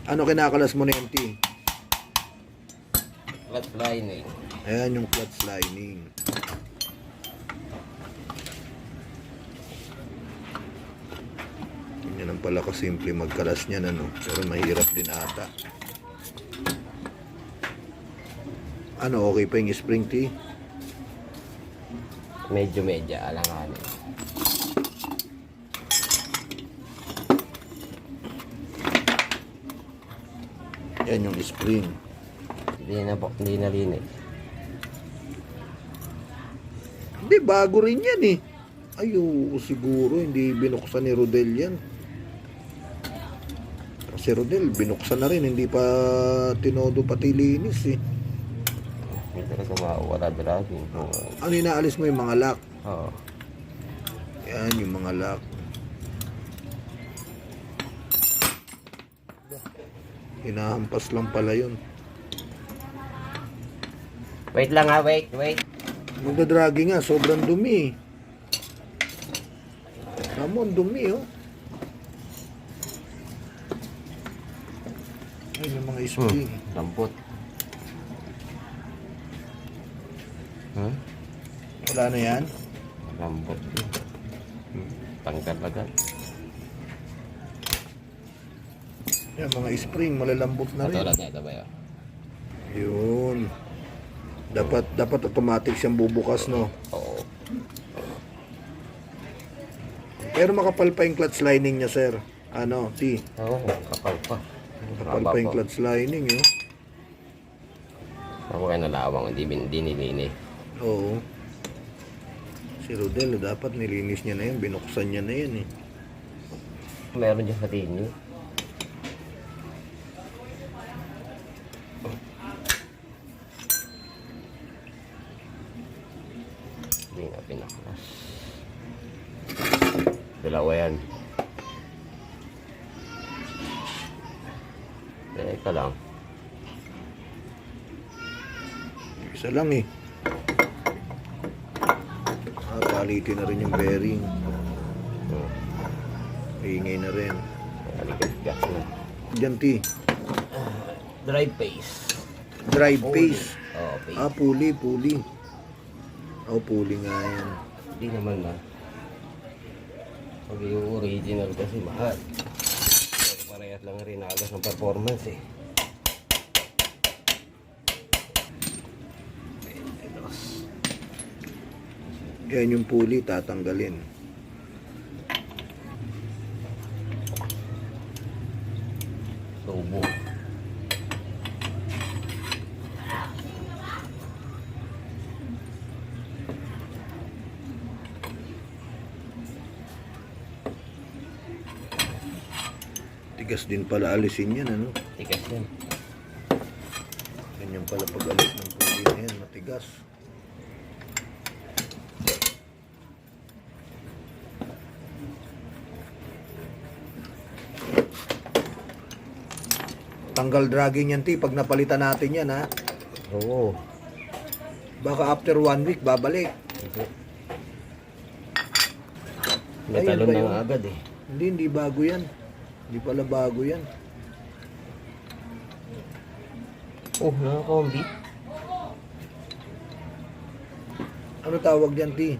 Ano kinakalas mo na yung T? Clutch lining. Ayan yung clutch lining. Yan ang pala kasimple magkalas niyan, ano? Pero mahirap din ata. Ano, okay pa yung spring T? Medyo alanganin. Yan yung spring. Hindi na linis. Hindi, bago rin yan eh. Ayo, siguro hindi binuksan ni Rodel yan. Kasi Rodel, binuksan na rin, hindi pa tinodo pati linis eh. Hindi talaga mawala lagi. Ano inaalis mo yung mga lock? Oo. Yan yung mga lock. Hinahampas lang pala yun. Wait lang ha, wait. Magdadragi nga, sobrang dumi. Ramon, dumi oh. Ay, yung mga spring. Lambot. Huh? Wala na yan? Lambot. Tanggal agad. Yan, mga spring, malalambot na rin. Katulad nito ba yun? Yun. Dapat automatic siyang bubukas, no? Oo. Pero makapal pa yung clutch lining niya, sir. Ano, T? Oo, kapal pa. Makapal pa yung clutch lining, yun. Ako kaya nalawang, hindi nilinis. Oo. Si Rodel, dapat nilinis niya na yun. Binuksan niya na yun, eh. Meron dyan sa tinyo. Hindi nga pinaklas. Dalawa yan. Teka lang. Isa lang, eh. Palitin na rin yung bearing. Ingay na rin. Aligas na. Diyan, T. Drive pace. Drive pace. Oo, pace. Pulley. Oh, pulley nga yan. Hindi naman na. Pag yung original kasi mahal. Pero parehas lang rin alas ng performance eh. Yan yung pulley, tatanggalin. Tubo. Tigas din pala alisin yan, ano? Tigas yan. Ganyan pala pag alis ng pulley na yan, matigas. Tanggal dragging yan, T, pag napalitan natin yan, ha? Oo. Baka after 1 week, babalik. May Ayun talon ba na yun? nga agad eh. Hindi bago yan. Hindi pala bago yan. Oh, nakakombi. Ano tawag dyan, T?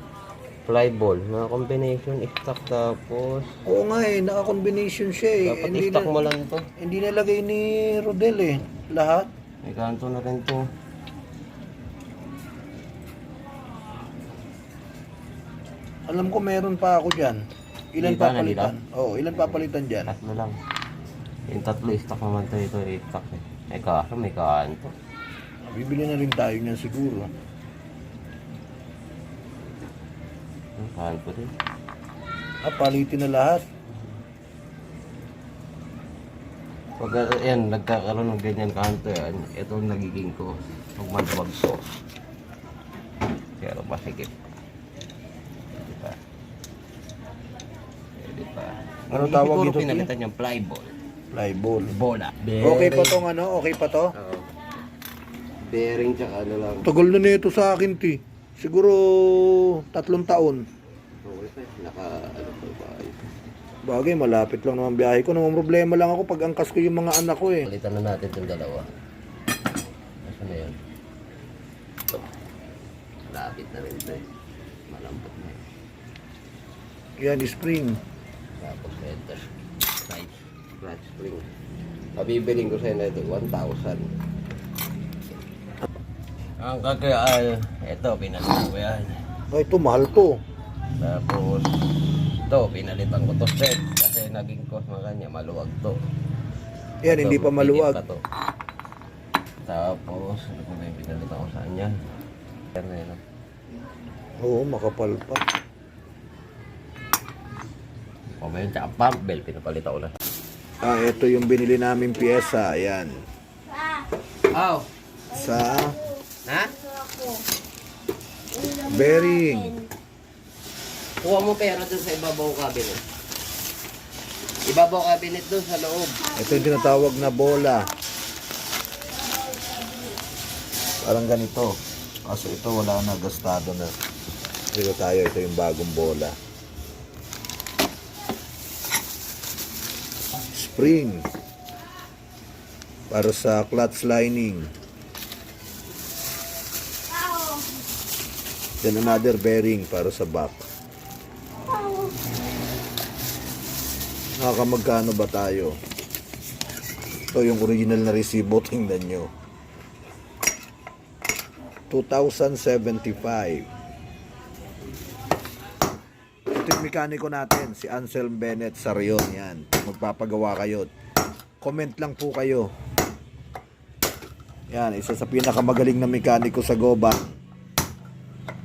Fly ball. Mga combination, stock tapos... Oo nga eh, naka-combination siya eh. Dapat i-stock mo lang ito. Hindi nalagay ni Rodel eh. Lahat. May kanto na rin to. Alam ko meron pa ako dyan. Ilan Dito na papalitan? Oo, ilan papalitan dyan? Tatlo lang. Yung tatlo, stock naman to. Ito, stock eh. May kanto. Bibili na rin tayo niyan siguro. Kanto din. Palitin na lahat. Pag yan, nagkakaroon ng ganyan kanto yan, ito ang nagiging ko. Pag magbagso. Pero masikip. Diba? Diba? Ano tawag dito, T? Pinalitan yung fly ball. Fly ball. Bola. Okay pa tong ano? Okay pa to? Oo. Bearing tsaka ano lang. Tagal na nito sa akin, T. Siguro 3 taon. Okay pa. Naka ano pa ba? Bagay, malapit lang naman biyahe ko. Namang problema lang ako pag angkas ko yung mga anak ko eh. Palitan na natin itong dalawa. Nasaan na yun? Ito. Lapit na rin ito eh. Malambot na yun. Yan, spring. Tapos ito. Side clutch spring. Pabibiling ko sa inyo ito, 1,000. Ang kakayaan, ito, pinalitan ko yan. Ay, ito, mahal to. Tapos, ito, pinalitan ko to set. Kasi naging cost mo kanya, maluwag to. Yan, Ito, hindi pa maluwag. pinit pa to. Tapos, ano ba yung pinalitan ko saan yan? Yan na yun. Oo, makapal pa. O ba yun, tsaka pump belt, pinapalitan ko lang. Ah, ito yung binili namin pyesa. Ayan. Aw! Sa Ha? bearing. Kuha mo pera dun sa ibabaw cabinet. Ibabaw cabinet dun sa loob. Ito yung tinatawag na bola. Parang ganito. Kaso ito wala na, gastado na. Dito tayo, ito yung bagong bola. Spring. Para sa clutch lining. Then another bearing para sa back. Nakakamagkano ba tayo? Ito yung original na resibo, tingnan nyo. 2,075. Ito yung mekaniko natin, si Anselm Bennett Sarion. Yan, magpapagawa kayo. Comment lang po kayo. Yan, isa sa pinakamagaling na mekaniko sa Goba.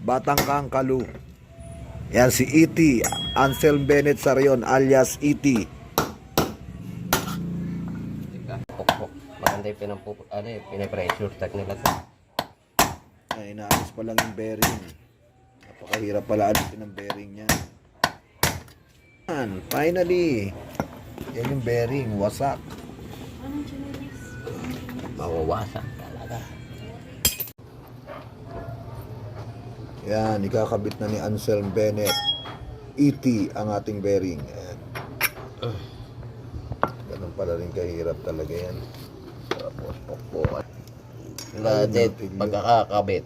Batang Kangkalu. Yan si E.T. Anselm Bennett Sarion alias E.T. Pukpuk. Maganda yung pinapressure tag nila to. Ay, inaalis pa lang yung bearing. Napakahirap pala alisin ang bearing niya. Yan, finally. Yan yung bearing, wasak. Mawawasak talaga. Yan, ikakabit na ni Anselm Bennett. E.T. ang ating bearing. Ayan. Ganun pala rin kahirap talaga yan. Tapos pukpukan. Natin, pagkakakabit.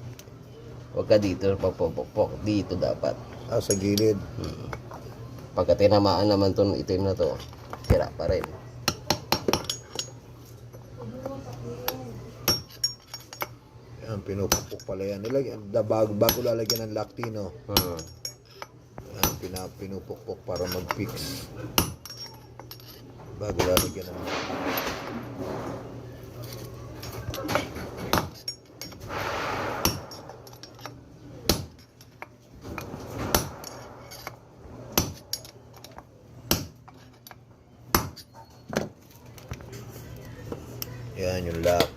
Huwag ka dito, pagpupukpuk. Dito dapat. Ah, sa gilid. Pagka tinamaan naman itong itim na to, sira pa rin. Yan, pinupukpuk pala yan. Bago lalagyan ng Lactino. Yan, pinupukpuk para mag-fix. Bago lalagyan ng yan yung lock.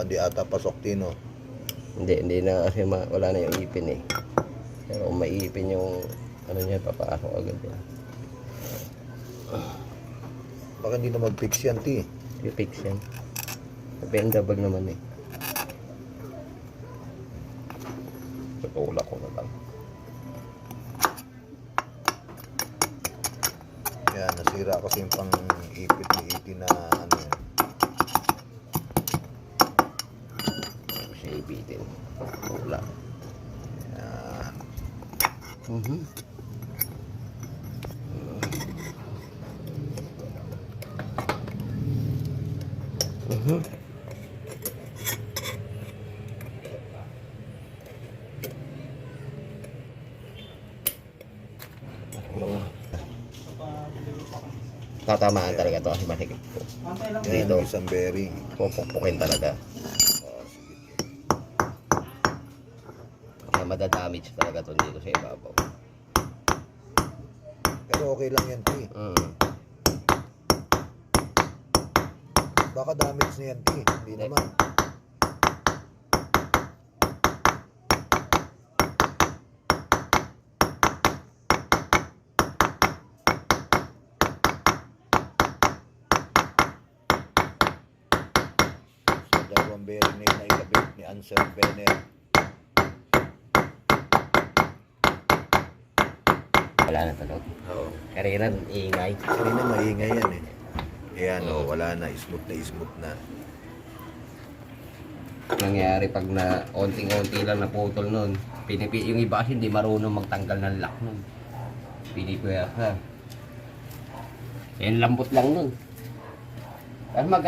Di ata pasok Tino. Hindi na kasi wala na yung ipin eh. Pero kung maiipin yung ano niya, papasok agad yan. Baka hindi na mag-fix yan, T. I-fix yan. Bendable naman eh. Tutulak ko na lang. Yan, nasira kasi yung pang-ipit ni E.T. na ano yan. Siya ibitin. Tulak. Yan. Tatamaan talaga to kasi masikip po. Yan, Dito, yung isang bearing. pupukpukin talaga. Kaya madadamage talaga to dito sa ibabaw. Pero okay lang yan, T. Baka damage na yan, T. Hindi naman. Dalawang bearing na yung naikabit ni Anselm Bennett. Wala na tunog. Oo. Karina, ingay. Kanina maingay yan eh. Ayan wala na, smooth na. Nangyari pag na onting-onti lang naputol nun. Yung iba kasi hindi marunong magtanggal ng lock nun. Pinipiyasa. Yan lambot lang nun. Tapos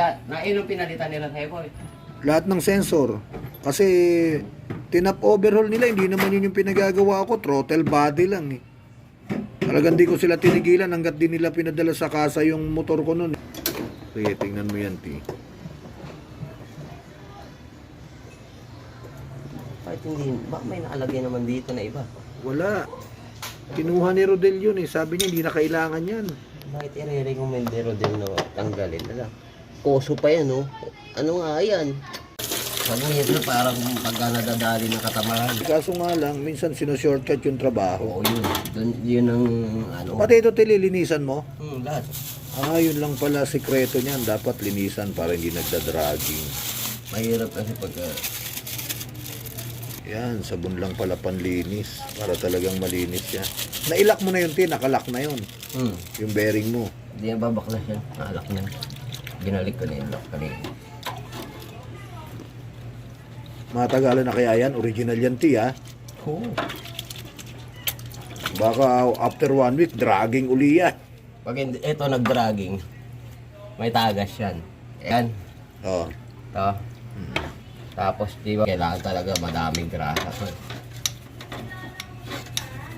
yung pinalitan nila sa boy. Lahat ng sensor. Kasi tinap overhaul nila, hindi naman yun yung pinagagawa ko. Throttle body lang eh. Talagang di ko sila tinigilan hanggat di nila pinadala sa kasa yung motor ko nun. Sige, tingnan mo yan, T. Kahit hindi, may nakalagay naman dito na iba. Wala. Kinuha ni Rodel yun eh. Sabi niya, hindi na kailangan yan. Bakit i-recommend ni Rodel na tanggalin na lang? Koso pa yan, oh. Ano nga yan? Pag minsan parang pagka nadadali ng katamaran. Kaso nga lang, minsan sinushortcut yung trabaho. Oo, yun ang ano. Pati ito, tililinisan mo? Lahat. Yun lang pala sikreto niyan. Dapat linisan para hindi nagdadragging. Mahirap kasi pagka... Yan, sabon lang pala panlinis. Para talagang malinis yan. Nailak mo na yun, T. Nakalak na yun. Yung bearing mo. Hindi na babaklas yan. Naalak na. Binalik ko na yung lock kanina. Matagalan na kaya yan. Original yan, T, ha? Oo. Baka after 1 week, dragging uli yan. Pag ito nag-dragging, may tagas yan. Yan. Oo. Ito. Tapos, di ba, kailangan talaga madaming grasa to eh.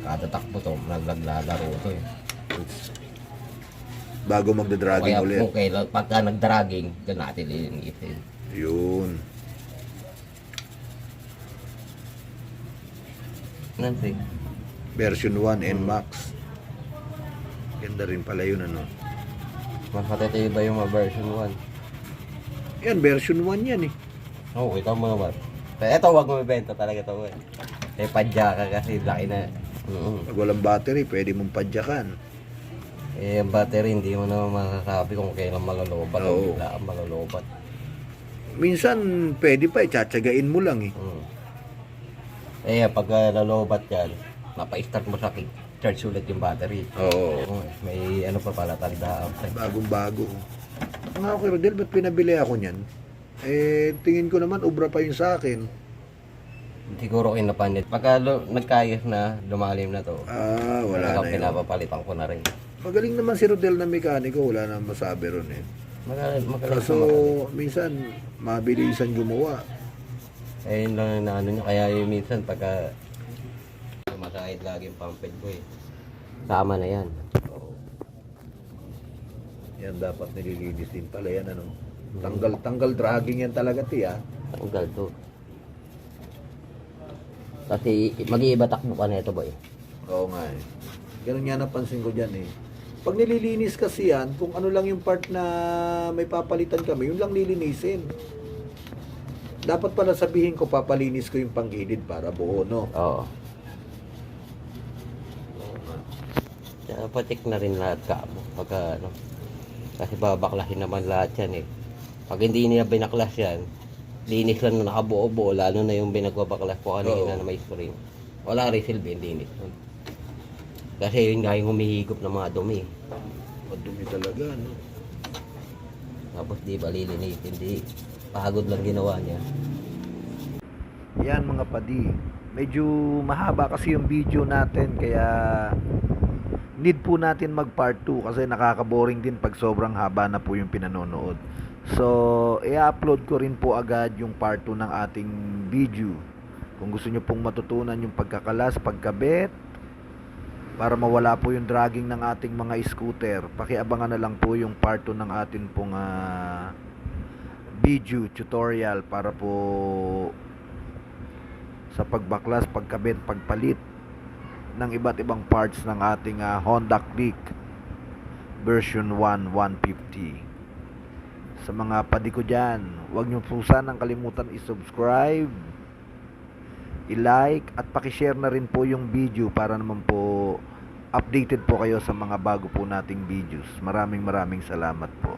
Kada takbo to, naglalaro to eh. Bago magda-dragging Kaya ulit. kung kailan, pagka nag-dragging, doon natin lilinisin. Yun. Nanti. Version 1 NMAX. Ganda rin pala yun, ano? Mas matitiba yung mga version Yan, version 1 yan eh. 1. Oo, kita mo naman. Ito, wag mo ibenta talaga ito eh. May padya ka kasi laki na. Pag walang battery, pwede mong padyakan. Eh, yung battery, hindi mo naman masasabi kung kailan malolobat o Oo. bigla ang malolobat. Minsan, pwede pa, tsatsagain mo lang eh. Eh, pag lalobat yan, napa-start mo sa charge ulit yung battery. Oo. May ano pa pala, tandaan. Bagong-bago. Nga ako, Rodel, ba't pinabili ako niyan? Eh, tingin ko naman, ubra pa yun sa akin. Siguro kinapanit. Pagka nagkayos na, lumalim na to. Wala na yun. Pinapapalitan ko na rin. Magaling naman si Rodel na mekaniko, wala na masabi ron eh. Magaling Kaso, minsan, mabilisan gumawa. Eh, yun lang na ano nyo. Kaya yung minsan pagka masahid lagi yung pumped ko eh. Tama na yan. Yan dapat nililinis din pala yan, ano. Tanggal dragging yan talaga, Ti, ah. Tanggal to. Kasi mag-iiba takbo ka na ito boy. Oo nga eh. Ganun nga napansin ko dyan eh. Pag nililinis kasi yan, kung ano lang yung part na may papalitan kami, yun lang lilinisin. Dapat pala sabihin ko, papalinis ko yung panggilid para buo, no? Oo. Dapat check na rin lahat ka mo. Pagka ano. Kasi babaklasin naman lahat yan eh. Pag hindi niya binaklas yan, linis lang na nakabuo-buo, lalo na yung binagbabaklas ko kanina na may screen. Wala rin silbi, linis. Kasi yun nga yung humihigop ng mga dumi. Madumi talaga, no? Tapos di ba lilinis, hindi. Pagod lang ginawa niya. Yan mga padi. Medyo mahaba kasi yung video natin, kaya need po natin mag part 2 kasi nakaka-boring din pag sobrang haba na po yung pinanonood. So, i-upload ko rin po agad yung part 2 ng ating video. Kung gusto nyo pong matutunan yung pagkakalas, pagkabit, para mawala po yung dragging ng ating mga scooter, pakiabangan na lang po yung part 2 ng atin pong video tutorial para po sa pagbaklas, pagkabit, pagpalit ng iba't ibang parts ng ating Honda Click version 1 150. Sa mga padi ko dyan, huwag nyo po sanang kalimutan i-subscribe, i-like, at pakishare na rin po yung video para naman po updated po kayo sa mga bago po nating videos. Maraming salamat po.